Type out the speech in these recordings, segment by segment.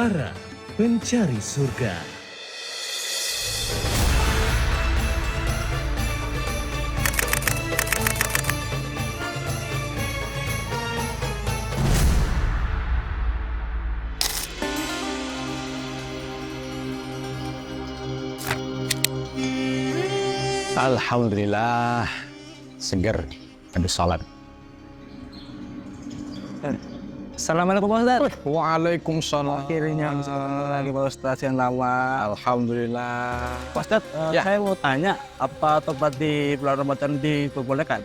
Para pencari surga. Alhamdulillah, seger habis sholat. Assalamualaikum Pak Ustaz. Waalaikumsalam. Akhirnya lagi Pak Ustaz yang lama. Alhamdulillah. Pak Ustaz, Ya. saya mau tanya, apa tobat di bulan Ramadan diperbolehkan?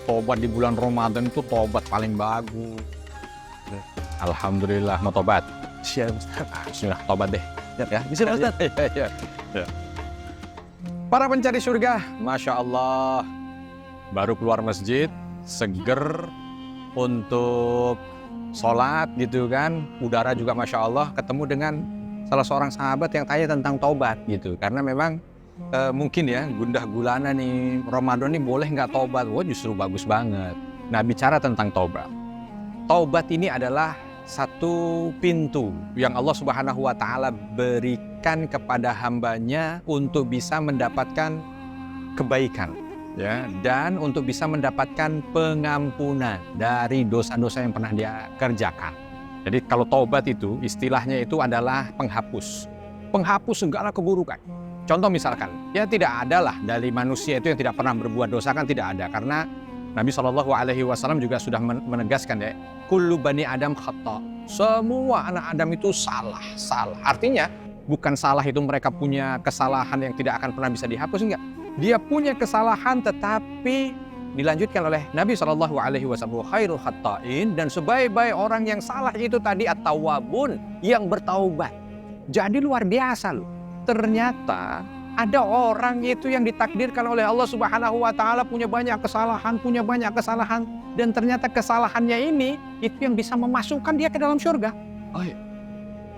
Tobat di bulan Ramadan itu tobat paling bagus. Alhamdulillah, mau tobat. Siap Ustaz. Bismillah, tobat deh. Ya, bisa Pak Ustaz. Ya. Para pencari surga, Masya Allah, baru keluar masjid, seger untuk sholat gitu kan. Udara juga Masya Allah, ketemu dengan salah seorang sahabat yang tanya tentang taubat gitu. Karena memang mungkin ya, gundah gulana nih, Ramadan nih boleh nggak taubat? Wah, justru bagus banget. Nah, bicara tentang taubat. Taubat ini adalah satu pintu yang Allah Subhanahu wa Ta'ala berikan kepada hambanya untuk bisa mendapatkan kebaikan, ya, dan untuk bisa mendapatkan pengampunan dari dosa-dosa yang pernah dia kerjakan. Jadi kalau taubat itu istilahnya itu adalah penghapus segala keburukan. Contoh misalkan, ya tidak adalah dari manusia itu yang tidak pernah berbuat dosa, kan tidak ada, karena Nabi SAW juga sudah menegaskan ya, kullu bani Adam khata. Semua anak Adam itu salah. Artinya bukan salah itu mereka punya kesalahan yang tidak akan pernah bisa dihapus, enggak. Dia punya kesalahan tetapi dilanjutkan oleh Nabi SAW, khairul khata'in, dan sebaik-baik orang yang salah itu tadi at-tawwabun, yang bertaubat. Jadi luar biasa loh. Ternyata ada orang itu yang ditakdirkan oleh Allah Subhanahu wa Ta'ala punya banyak kesalahan, dan ternyata kesalahannya ini itu yang bisa memasukkan dia ke dalam surga. Oh,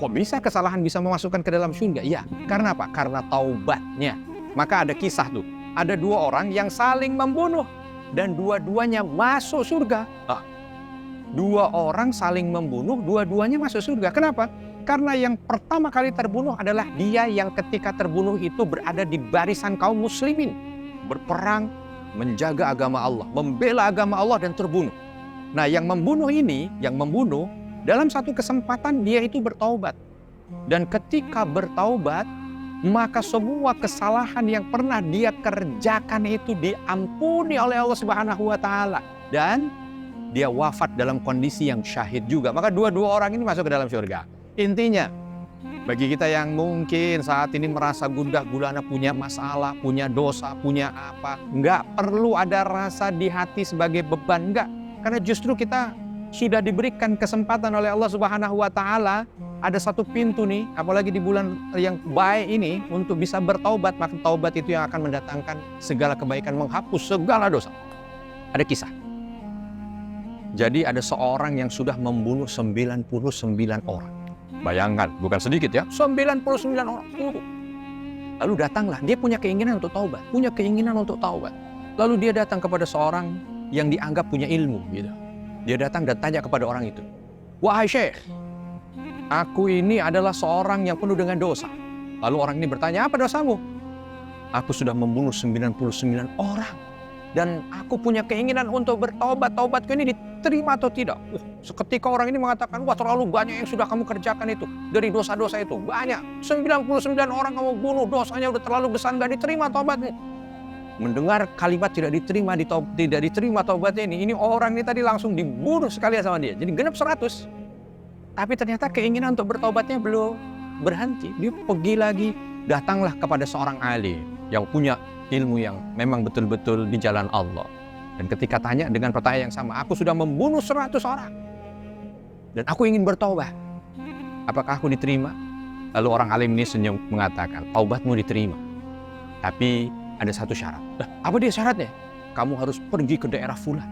kok bisa kesalahan bisa memasukkan ke dalam surga? Ya, karena apa? Karena taubatnya. Maka ada kisah tuh, ada dua orang yang saling membunuh dan dua-duanya masuk surga. Dua orang saling membunuh, dua-duanya masuk surga. Kenapa? Karena yang pertama kali terbunuh adalah dia yang ketika terbunuh itu berada di barisan kaum muslimin, berperang, menjaga agama Allah, membela agama Allah, dan terbunuh. Nah, yang membunuh ini, dalam satu kesempatan dia itu bertaubat. Dan ketika bertaubat, maka semua kesalahan yang pernah dia kerjakan itu diampuni oleh Allah Subhanahu wa Ta'ala. Dan dia wafat dalam kondisi yang syahid juga. Maka dua-dua orang ini masuk ke dalam surga. Intinya, bagi kita yang mungkin saat ini merasa gundah gulana, punya masalah, punya dosa, punya apa, nggak perlu ada rasa di hati sebagai beban, nggak. Karena justru kita sudah diberikan kesempatan oleh Allah Subhanahu wa Ta'ala, ada satu pintu nih, apalagi di bulan yang baik ini, untuk bisa bertaubat. Maka taubat itu yang akan mendatangkan segala kebaikan, menghapus segala dosa. Ada kisah. Jadi ada seorang yang sudah membunuh 99 orang. Bayangkan, bukan sedikit ya, 99 orang. Lalu datanglah, dia punya keinginan untuk taubat. Lalu dia datang kepada seorang yang dianggap punya ilmu gitu. Dia datang dan tanya kepada orang itu, "Wahai Syekh, aku ini adalah seorang yang penuh dengan dosa." Lalu orang ini bertanya, "Apa dosamu?" "Aku sudah membunuh 99 orang. Dan aku punya keinginan untuk bertaubat. Taubatku ini diterima atau tidak?" Seketika orang ini mengatakan, "Wah, terlalu banyak yang sudah kamu kerjakan itu. Dari dosa-dosa itu. Banyak. 99 orang kamu bunuh. Dosanya udah terlalu besar. Gak diterima taubatnya." Mendengar kalimat tidak diterima taubatnya ini orang ini tadi langsung dibunuh sekalian sama dia. Jadi genap 100. Tapi ternyata keinginan untuk bertaubatnya belum berhenti. Dia pergi lagi. Datanglah kepada seorang alim yang punya ilmu yang memang betul-betul di jalan Allah. Dan ketika tanya dengan pertanyaan yang sama, "Aku sudah membunuh 100 orang. Dan aku ingin bertaubat. Apakah aku diterima?" Lalu orang alim ini senyum mengatakan, "Taubatmu diterima. Tapi ada satu syarat." "Apa dia syaratnya?" "Kamu harus pergi ke daerah fulan."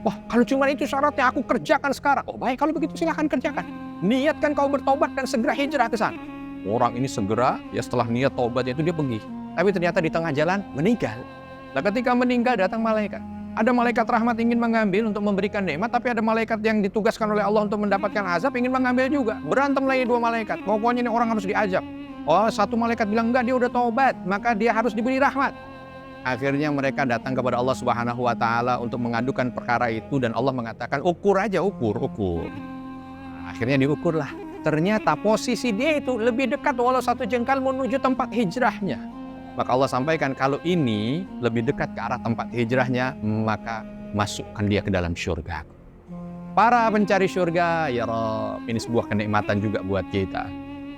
"Wah, kalau cuma itu syaratnya, aku kerjakan sekarang." "Oh baik, kalau begitu silahkan kerjakan. Niatkan kau bertaubat dan segera hijrah ke sana." Orang ini segera, ya setelah niat taubatnya itu dia pergi. Tapi ternyata di tengah jalan meninggal. Nah, ketika meninggal datang malaikat. Ada malaikat rahmat ingin mengambil untuk memberikan nikmat, tapi ada malaikat yang ditugaskan oleh Allah untuk mendapatkan azab ingin mengambil juga. Berantem lagi dua malaikat. Pokoknya ini orang harus diazab. Oh, satu malaikat bilang enggak, dia udah taubat, maka dia harus diberi rahmat. Akhirnya mereka datang kepada Allah Subhanahu wa taala untuk mengadukan perkara itu, dan Allah mengatakan, "Ukur aja, ukur." Akhirnya diukurlah. Ternyata posisi dia itu lebih dekat walau satu jengkal menuju tempat hijrahnya. Maka Allah sampaikan, kalau ini lebih dekat ke arah tempat hijrahnya, maka masukkan dia ke dalam syurga. Para pencari syurga, ya Rabb, ini sebuah kenikmatan juga buat kita.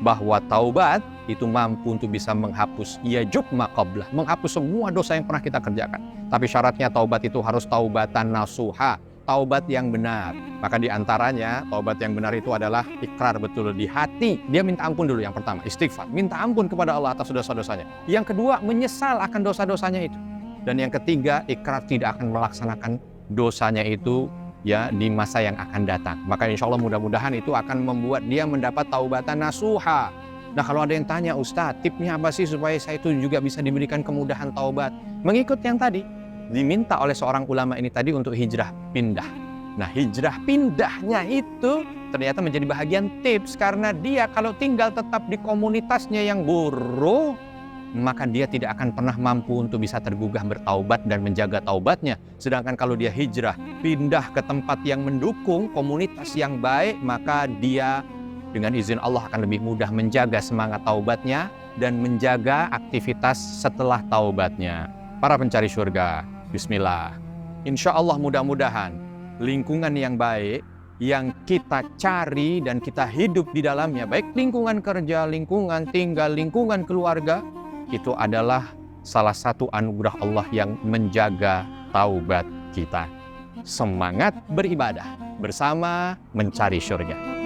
Bahwa taubat itu mampu untuk bisa menghapus yajub ma qablah, menghapus semua dosa yang pernah kita kerjakan. Tapi syaratnya taubat itu harus taubatan nasuha, taubat yang benar. Maka diantaranya taubat yang benar itu adalah ikrar betul di hati. Dia minta ampun dulu yang pertama, istighfar, minta ampun kepada Allah atas dosa-dosanya. Yang kedua, menyesal akan dosa-dosanya itu. Dan yang ketiga, ikrar tidak akan melaksanakan dosanya itu ya di masa yang akan datang. Maka insya Allah mudah-mudahan itu akan membuat dia mendapat taubatan nasuha. Nah, kalau ada yang tanya, Ustadz, tipnya apa sih supaya saya itu juga bisa diberikan kemudahan taubat? Mengikut yang tadi diminta oleh seorang ulama ini tadi untuk hijrah pindah. Nah, hijrah pindahnya itu ternyata menjadi bahagian tips, karena dia kalau tinggal tetap di komunitasnya yang buruk, maka dia tidak akan pernah mampu untuk bisa tergugah bertaubat dan menjaga taubatnya. Sedangkan kalau dia hijrah, pindah ke tempat yang mendukung, komunitas yang baik, maka dia dengan izin Allah akan lebih mudah menjaga semangat taubatnya dan menjaga aktivitas setelah taubatnya. Para pencari surga, bismillah. Insya Allah mudah-mudahan lingkungan yang baik yang kita cari dan kita hidup di dalamnya, baik lingkungan kerja, lingkungan tinggal, lingkungan keluarga, itu adalah salah satu anugerah Allah yang menjaga taubat kita. Semangat beribadah bersama mencari surga.